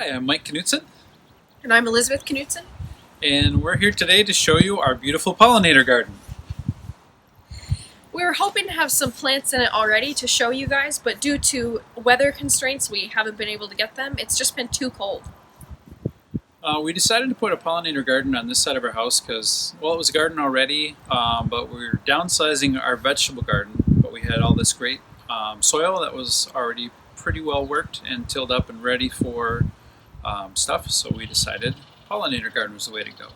Hi, I'm Mike Knutson, And I'm Elizabeth Knutson. and we're here today to show you our beautiful pollinator garden. We were hoping to have some plants in it already to show you guys, but due to weather constraints, we haven't been able to get them. It's just been too cold. We decided to put a pollinator garden on this side of our house because, well, it was a garden already, but we were downsizing our vegetable garden, but we had all this great soil that was already pretty well worked and tilled up and ready for stuff, so we decided pollinator garden was the way to go.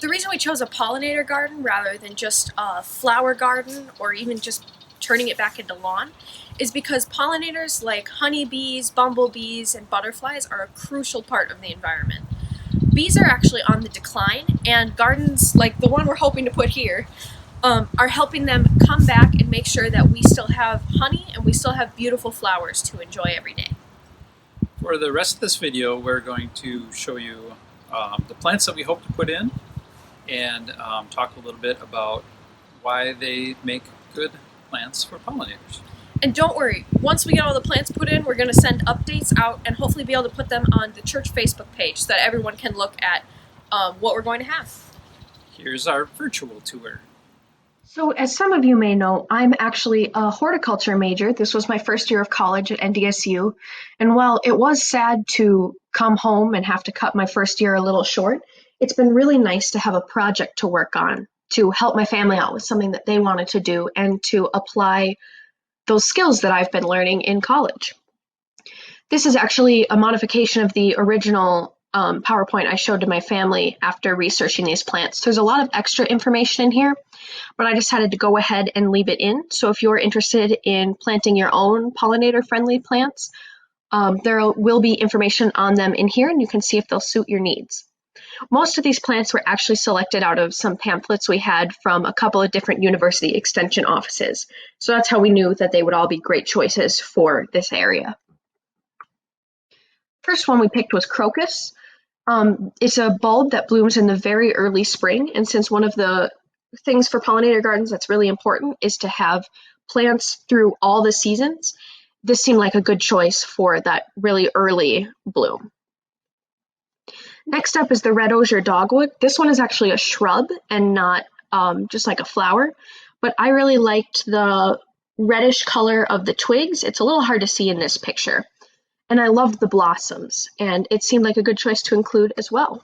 The reason we chose a pollinator garden rather than just a flower garden or even just turning it back into lawn is because pollinators like honeybees, bumblebees, and butterflies are a crucial part of the environment. Bees are actually on the decline, and gardens like the one we're hoping to put here are helping them come back and make sure that we still have honey and we still have beautiful flowers to enjoy every day. For the rest of this video, we're going to show you the plants that we hope to put in and talk a little bit about why they make good plants for pollinators. And don't worry, once we get all the plants put in, we're going to send updates out and hopefully be able to put them on the church Facebook page so that everyone can look at what we're going to have. Here's our virtual tour. So, as some of you may know, I'm actually a horticulture major. This was my first year of college at NDSU. And while it was sad to come home and have to cut my first year a little short, it's been really nice to have a project to work on to help my family out with something that they wanted to do and to apply those skills that I've been learning in college. This is actually a modification of the original PowerPoint I showed to my family after researching these plants. There's a lot of extra information in here, but I decided to go ahead and leave it in. So if you're interested in planting your own pollinator-friendly plants, there will be information on them in here, and you can see if they'll suit your needs. Most of these plants were actually selected out of some pamphlets we had from a couple of different university extension offices. So that's how we knew that they would all be great choices for this area. First one we picked was crocus. It's a bulb that blooms in the very early spring, and since one of the things for pollinator gardens that's really important is to have plants through all the seasons, this seemed like a good choice for that really early bloom. Next up is the red osier dogwood. This one is actually a shrub and not just like a flower, but I really liked the reddish color of the twigs. It's a little hard to see in this picture. And I loved the blossoms, and it seemed like a good choice to include as well.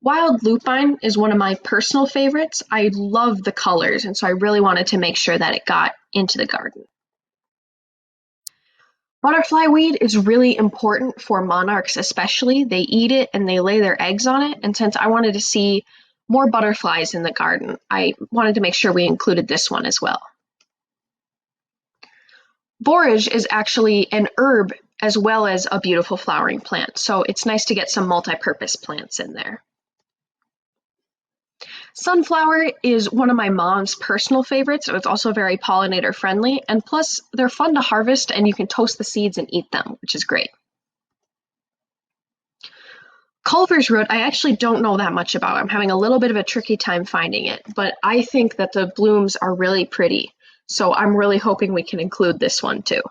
Wild lupine is one of my personal favorites. I love the colors, and so I really wanted to make sure that it got into the garden. Butterfly weed is really important for monarchs especially. They eat it and they lay their eggs on it, and since I wanted to see more butterflies in the garden, I wanted to make sure we included this one as well. Borage is actually an herb as well as a beautiful flowering plant, so it's nice to get some multi-purpose plants in there. Sunflower is one of my mom's personal favorites. It's also very pollinator friendly, and plus they're fun to harvest and you can toast the seeds and eat them, which is great. Culver's root, I actually don't know that much about. I'm having a little bit of a tricky time finding it, but I think that the blooms are really pretty. So I'm really hoping we can include this one too.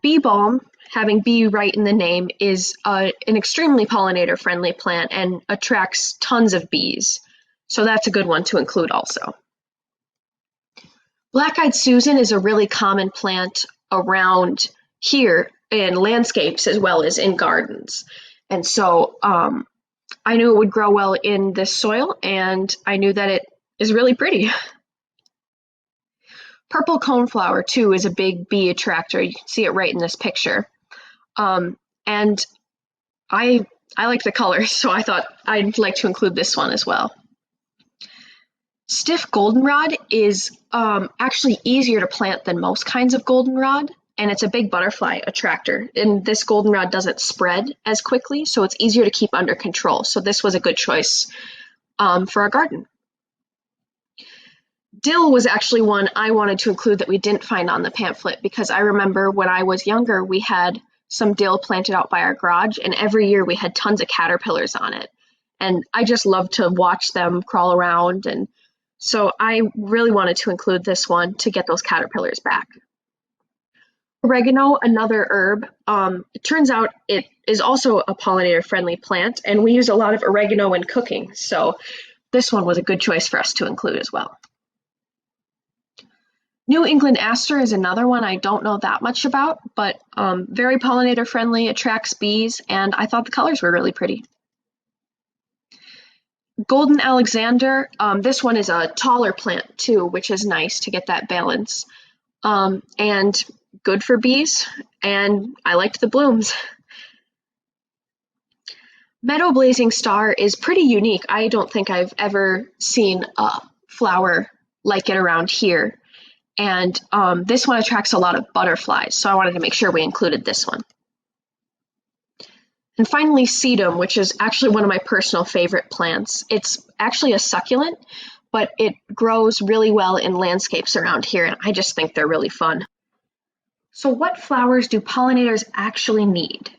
Bee balm, having bee right in the name, is an extremely pollinator-friendly plant and attracts tons of bees. So that's a good one to include also. Black-eyed Susan is a really common plant around here in landscapes as well as in gardens. And so I knew it would grow well in this soil, and I knew that it is really pretty. Purple coneflower, too, is a big bee attractor. You can see it right in this picture. And I like the colors, so I thought I'd like to include this one as well. Stiff goldenrod is actually easier to plant than most kinds of goldenrod, and it's a big butterfly attractor. And this goldenrod doesn't spread as quickly, so it's easier to keep under control. So this was a good choice for our garden. Dill was actually one I wanted to include that we didn't find on the pamphlet, because I remember when I was younger, we had some dill planted out by our garage, and every year we had tons of caterpillars on it. And I just loved to watch them crawl around, and so I really wanted to include this one to get those caterpillars back. Oregano, another herb. It turns out it is also a pollinator-friendly plant, and we use a lot of oregano in cooking, so this one was a good choice for us to include as well. New England aster is another one I don't know that much about, but very pollinator friendly, attracts bees, and I thought the colors were really pretty. Golden Alexander, this one is a taller plant too, which is nice to get that balance. And good for bees, and I liked the blooms. Meadow blazing star is pretty unique. I don't think I've ever seen a flower like it around here. And this one attracts a lot of butterflies, so I wanted to make sure we included this one. And finally, sedum, which is actually one of my personal favorite plants. It's actually a succulent, but it grows really well in landscapes around here, and I just think they're really fun. So what flowers do pollinators actually need?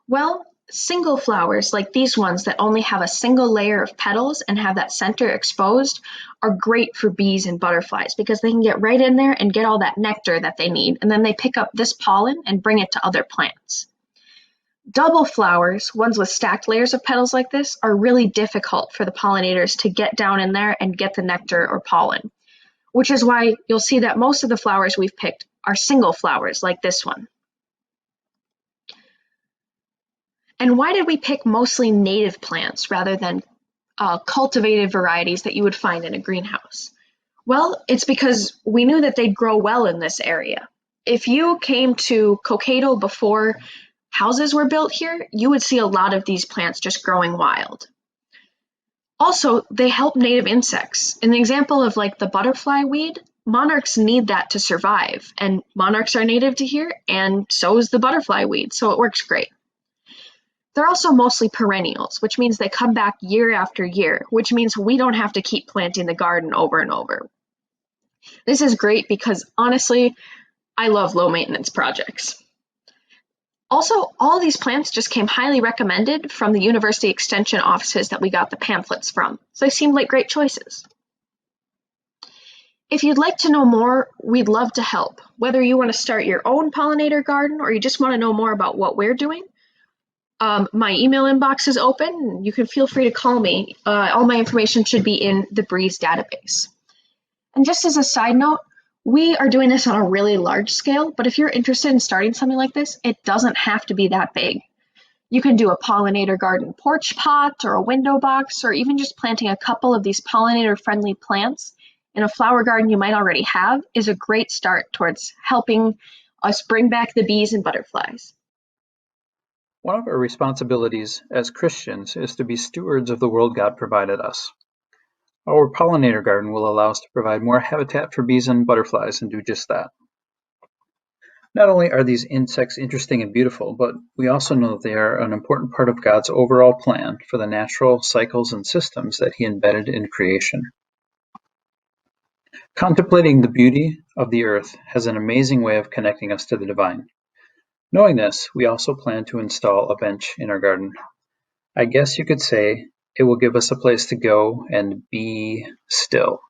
Well, single flowers like these ones that only have a single layer of petals and have that center exposed are great for bees and butterflies because they can get right in there and get all that nectar that they need, and then they pick up this pollen and bring it to other plants. Double flowers, ones with stacked layers of petals like this, are really difficult for the pollinators to get down in there and get the nectar or pollen, which is why you'll see that most of the flowers we've picked are single flowers like this one. And why did we pick mostly native plants rather than cultivated varieties that you would find in a greenhouse? Well, it's because we knew that they'd grow well in this area. If you came to Cokato before houses were built here, you would see a lot of these plants just growing wild. Also, they help native insects. In the example of like the butterfly weed, monarchs need that to survive, and monarchs are native to here, and so is the butterfly weed, so it works great. They're also mostly perennials, which means they come back year after year, which means we don't have to keep planting the garden over and over. This is great because honestly, I love low maintenance projects. Also, all these plants just came highly recommended from the university extension offices that we got the pamphlets from, so they seemed like great choices. If you'd like to know more, we'd love to help. Whether you want to start your own pollinator garden or you just want to know more about what we're doing, my email inbox is open. You can feel free to call me. All my information should be in the Breeze database. And just as a side note, we are doing this on a really large scale, but if you're interested in starting something like this, it doesn't have to be that big. You can do a pollinator garden porch pot or a window box, or even just planting a couple of these pollinator-friendly plants in a flower garden you might already have is a great start towards helping us bring back the bees and butterflies. One of our responsibilities as Christians is to be stewards of the world God provided us. Our pollinator garden will allow us to provide more habitat for bees and butterflies and do just that. Not only are these insects interesting and beautiful, but we also know that they are an important part of God's overall plan for the natural cycles and systems that He embedded in creation. Contemplating the beauty of the earth has an amazing way of connecting us to the divine. Knowing this, we also plan to install a bench in our garden. I guess you could say it will give us a place to go and be still.